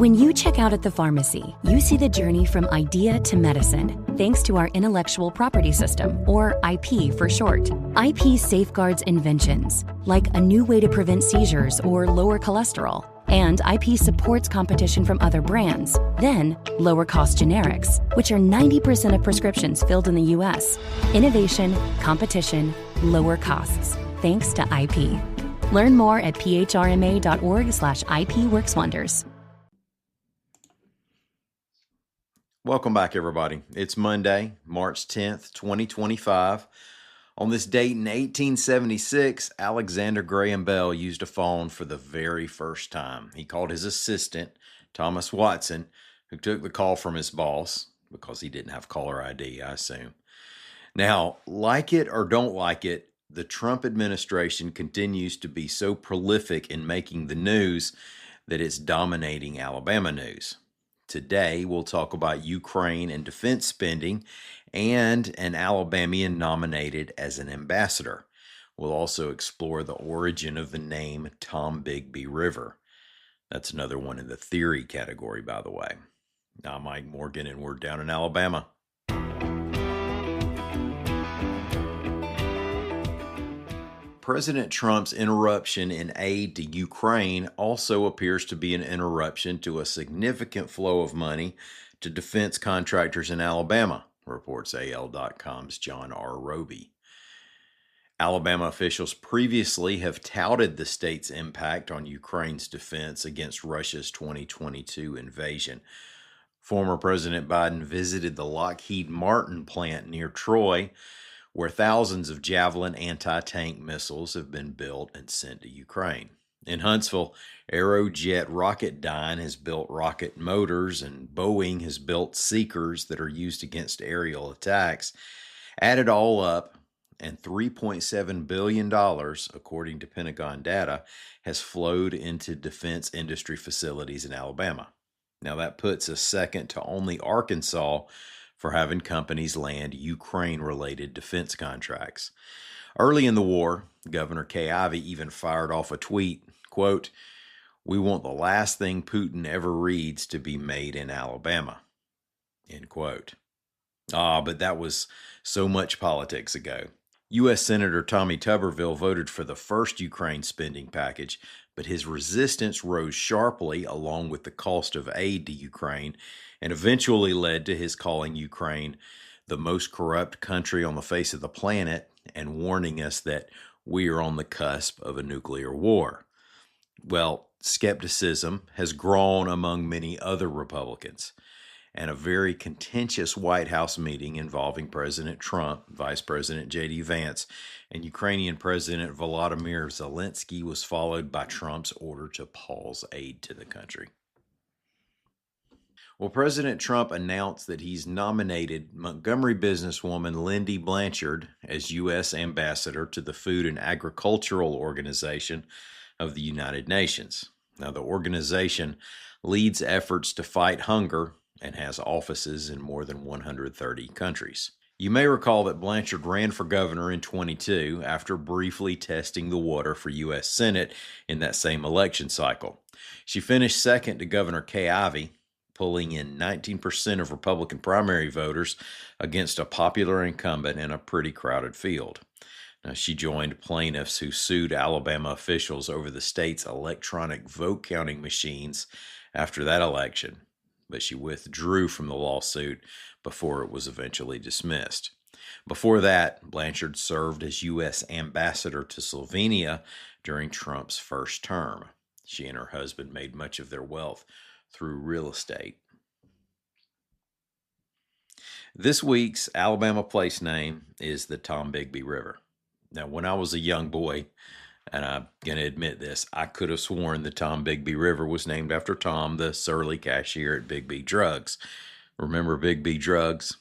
When you check out at the pharmacy, you see the journey from idea to medicine, thanks to our intellectual property system, or IP for short. IP safeguards inventions, like a new way to prevent seizures or lower cholesterol. And IP supports competition from other brands. Then, lower cost generics, which are 90% of prescriptions filled in the US. Innovation, competition, lower costs, thanks to IP. Learn more at phrma.org/IP works wonders. Welcome back, everybody. It's Monday, March 10th, 2025. On this date in 1876, Alexander Graham Bell used a phone for the very first time. He called his assistant, Thomas Watson, who took the call from his boss, because he didn't have caller ID, I assume. Now, like it or don't like it, the Trump administration continues to be so prolific in making the news that it's dominating Alabama news. Today, we'll talk about Ukraine and defense spending and an Alabamian nominated as an ambassador. We'll also explore the origin of the name Tombigbee River. That's another one in the theory category, by the way. I'm Mike Morgan, and we're down in Alabama. President Trump's interruption in aid to Ukraine also appears to be an interruption to a significant flow of money to defense contractors in Alabama, reports AL.com's John R. Roby. Alabama officials previously have touted the state's impact on Ukraine's defense against Russia's 2022 invasion. Former President Biden visited the Lockheed Martin plant near Troy, where thousands of Javelin anti-tank missiles have been built and sent to Ukraine. In Huntsville, Aerojet Rocketdyne has built rocket motors, and Boeing has built seekers that are used against aerial attacks. Add it all up, and $3.7 billion, according to Pentagon data, has flowed into defense industry facilities in Alabama. Now, that puts us second to only Arkansas for having companies land Ukraine-related defense contracts. Early in the war, Governor Kay Ivey even fired off a tweet, quote, "We want the last thing Putin ever reads to be made in Alabama," end quote. But that was so much politics ago. U.S. Senator Tommy Tuberville voted for the first Ukraine spending package, but his resistance rose sharply along with the cost of aid to Ukraine, and eventually led to his calling Ukraine the most corrupt country on the face of the planet and warning us that we are on the cusp of a nuclear war. Well, skepticism has grown among many other Republicans, and a very contentious White House meeting involving President Trump, Vice President J.D. Vance, and Ukrainian President Volodymyr Zelensky was followed by Trump's order to pause aid to the country. Well, President Trump announced that he's nominated Montgomery businesswoman Lindy Blanchard as U.S. ambassador to the Food and Agricultural Organization of the United Nations. Now, the organization leads efforts to fight hunger and has offices in more than 130 countries. You may recall that Blanchard ran for governor in 2022 after briefly testing the water for U.S. Senate in that same election cycle. She finished second to Governor Kay Ivey, pulling in 19% of Republican primary voters against a popular incumbent in a pretty crowded field. Now, she joined plaintiffs who sued Alabama officials over the state's electronic vote counting machines after that election, but she withdrew from the lawsuit before it was eventually dismissed. Before that, Blanchard served as U.S. ambassador to Slovenia during Trump's first term. She and her husband made much of their wealth through real estate. This week's Alabama place name is the Tombigbee River. Now, when I was a young boy, and I'm going to admit this, I could have sworn the Tombigbee River was named after Tom, the surly cashier at Big B Drugs. Remember Big B Drugs?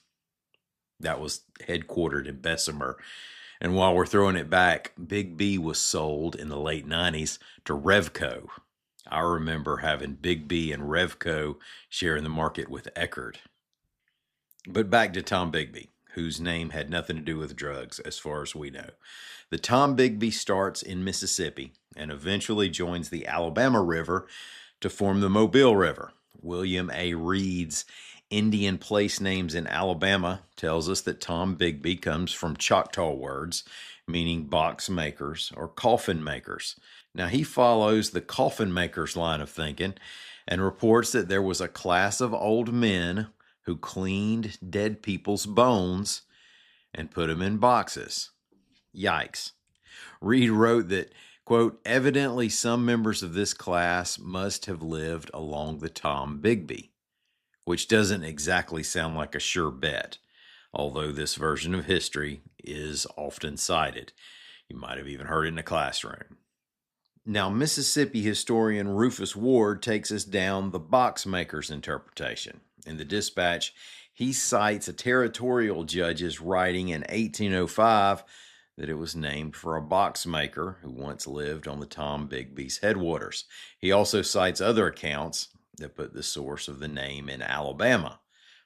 That was headquartered in Bessemer. And while we're throwing it back, Big B was sold in the late 90s to Revco. I remember having Big B and Revco sharing the market with Eckerd. But back to Tombigbee, whose name had nothing to do with drugs, as far as we know. The Tombigbee starts in Mississippi and eventually joins the Alabama River to form the Mobile River, William A. Reed's Indian Place Names in Alabama tells us that Tombigbee comes from Choctaw words meaning box makers or coffin makers. Now, he follows the coffin makers line of thinking and reports that there was a class of old men who cleaned dead people's bones and put them in boxes. Yikes. Reed wrote that, quote, evidently some members of this class must have lived along the Tombigbee, which doesn't exactly sound like a sure bet, although this version of history is often cited. You might have even heard it in a classroom. Now, Mississippi historian Rufus Ward takes us down the box maker's interpretation. In the Dispatch, he cites a territorial judge's writing in 1805 that it was named for a box maker who once lived on the Tombigbee's headwaters. He also cites other accounts that put the source of the name in Alabama,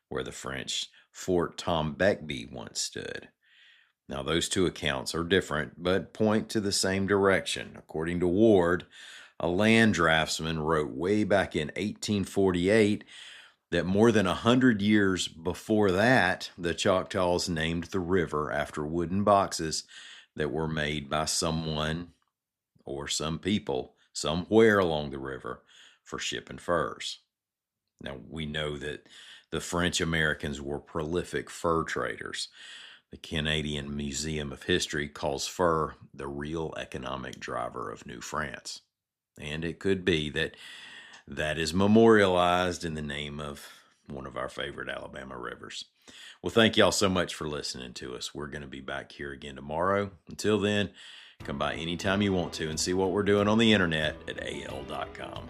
where the French Fort Tombigbee once stood. Now, those two accounts are different, but point to the same direction. According to Ward, a land draftsman wrote way back in 1848 that more than 100 years before that, the Choctaws named the river after wooden boxes that were made by someone or some people somewhere along the river for shipping furs. Now, we know that the French Americans were prolific fur traders. The Canadian Museum of History calls fur the real economic driver of New France. And it could be that that is memorialized in the name of one of our favorite Alabama rivers. Well, thank y'all so much for listening to us. We're going to be back here again tomorrow. Until then, come by anytime you want to and see what we're doing on the internet at al.com.